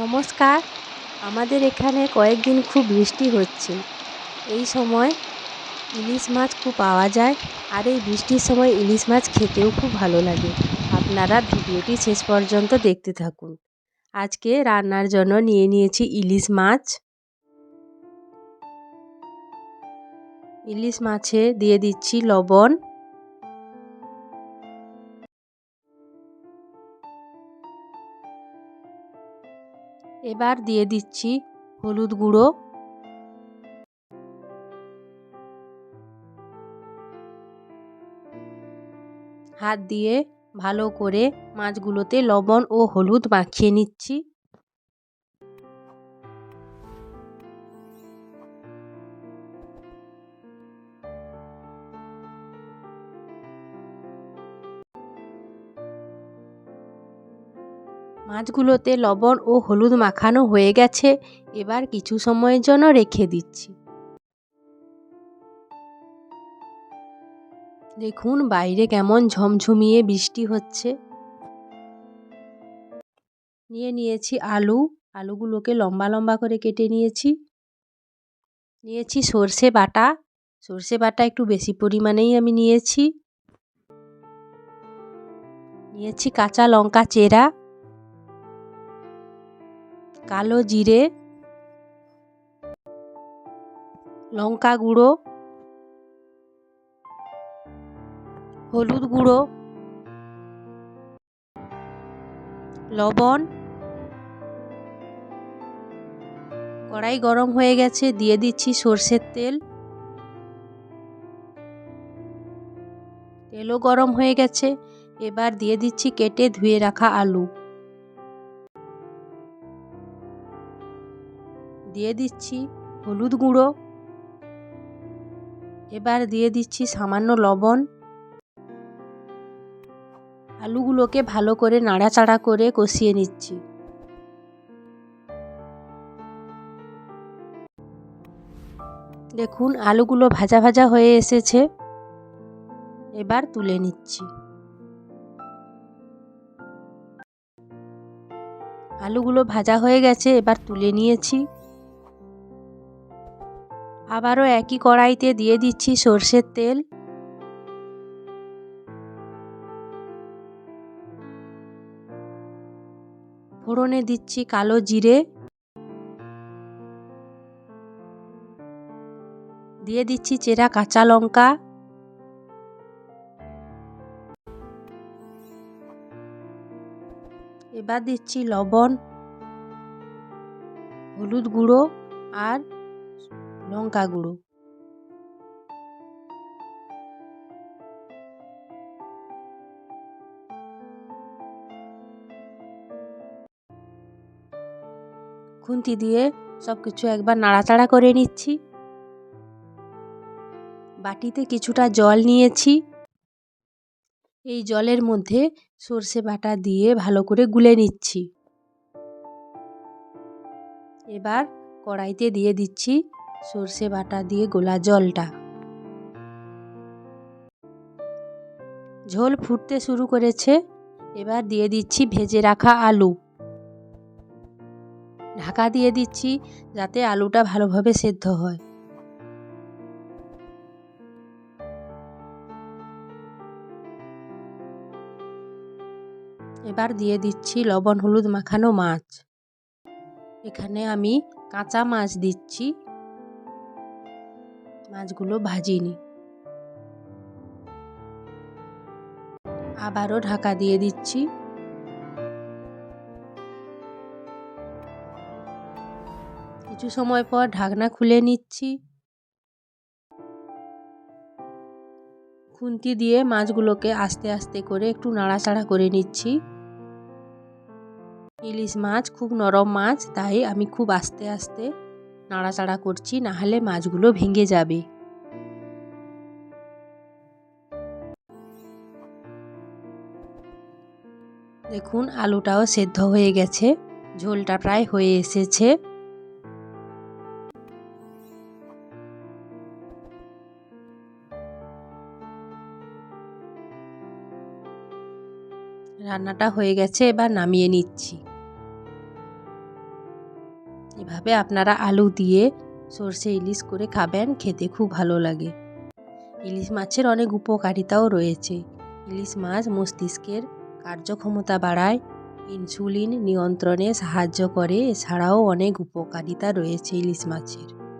নমস্কার। আমাদের এখানে কয়েকদিন খুব বৃষ্টি হচ্ছে। এই সময় ইলিশ মাছ খুব পাওয়া যায়, আর এই বৃষ্টির সময় ইলিশ মাছ খেতেও খুব ভালো লাগে। আপনারা ভিডিওটি শেষ পর্যন্ত দেখতে থাকুন। আজকে রান্নার জন্য নিয়ে নিয়েছি ইলিশ মাছ। ইলিশ মাছে দিয়ে দিচ্ছি লবণ, এবার দিয়ে দিচ্ছি হলুদ গুঁড়ো, হাত দিয়ে ভালো করে মাছগুলোতে লবণ ও হলুদ মাখিয়ে নিচ্ছি। মাছগুলোতে লবণ ও হলুদ মাখানো হয়ে গেছে। এবার কিছু সময়ের জন্য রেখে দিচ্ছি। দেখুন বাইরে কেমন ঝমঝমিয়ে বৃষ্টি হচ্ছে। নিয়ে নিয়েছি আলু, আলুগুলোকে লম্বা লম্বা করে কেটে নিয়েছি। নিয়েছি সর্ষে বাটা, সর্ষে বাটা একটু বেশি পরিমাণেই আমি নিয়েছি। নিয়েছি কাঁচা লঙ্কা চেরা, কালো জিরে, লঙ্কা গুঁড়ো, হলুদ গুঁড়ো, লবণ। কড়াই গরম হয়ে গেছে, দিয়ে দিচ্ছি সর্ষের তেল। তেলও গরম হয়ে গেছে, এবার দিয়ে দিচ্ছি কেটে ধুয়ে রাখা আলু। দিয়ে দিচ্ছি হলুদ গুঁড়ো, এবার দিয়ে দিচ্ছি সামান্য লবণ। আলুগুলোকে ভালো করে নাড়াচাড়া করে কষিয়ে নিচ্ছি। দেখুন আলুগুলো ভাজা ভাজা হয়ে এসেছে, এবার তুলে নিচ্ছি। আলুগুলো ভাজা হয়ে গেছে, এবার তুলে নিয়েছি। আবারও একই কড়াইতে দিয়ে দিচ্ছি সর্ষের তেল। ফোড়নে দিচ্ছি কালো জিরে, দিয়ে দিচ্ছি চেরা কাঁচা লঙ্কা, এবার দিচ্ছি লবণ, হলুদ গুঁড়ো আর লঙ্কা গুঁড়ো। খুন্তি দিয়ে সব কিছু একবার নাড়াচাড়া করে নিচ্ছি। বাটিতে কিছুটা জল নিয়েছি, এই জলের মধ্যে সর্ষে বাটা দিয়ে ভালো করে গুলে নিচ্ছি। এবার কড়াইতে দিয়ে দিচ্ছি সর্ষে বাটা দিয়ে গোলা জলটা। ঝোল ফুটতে শুরু করেছে, এবার দিয়ে দিচ্ছি ভেজে রাখা আলু। ঢাকা দিয়ে দিচ্ছি যাতে আলুটা ভালোভাবে সেদ্ধ হয়। এবার দিয়ে দিচ্ছি লবণ হলুদ মাখানো মাছ। এখানে আমি কাঁচা মাছ দিচ্ছি, মাছগুলো ভাজিনি। আবারও ঢাকা দিয়ে দিচ্ছি। কিছু সময় পর ঢাকনা খুলে নিচ্ছি। খুন্তি দিয়ে মাছগুলোকে আস্তে আস্তে করে একটু নাড়াচাড়া করে নিচ্ছি। ইলিশ মাছ খুব নরম মাছ, তাই আমি খুব আস্তে আস্তে নাড়াচাড়া করছি, নাহলে মাছগুলো ভেঙে যাবে। দেখুন আলুটাও সেদ্ধ হয়ে গেছে, ঝোলটা প্রায় হয়ে এসেছে। রান্নাটা হয়ে গেছে, এবার নামিয়ে নিচ্ছি। এভাবে আপনারা আলু দিয়ে সর্ষে ইলিশ করে খাবেন, খেতে খুব ভালো লাগে। ইলিশ মাছের অনেক উপকারিতাও রয়েছে। ইলিশ মাছ মস্তিষ্কের কার্যক্ষমতা বাড়ায়, ইনসুলিন নিয়ন্ত্রণে সাহায্য করে। এছাড়াও অনেক উপকারিতা রয়েছে ইলিশ মাছের।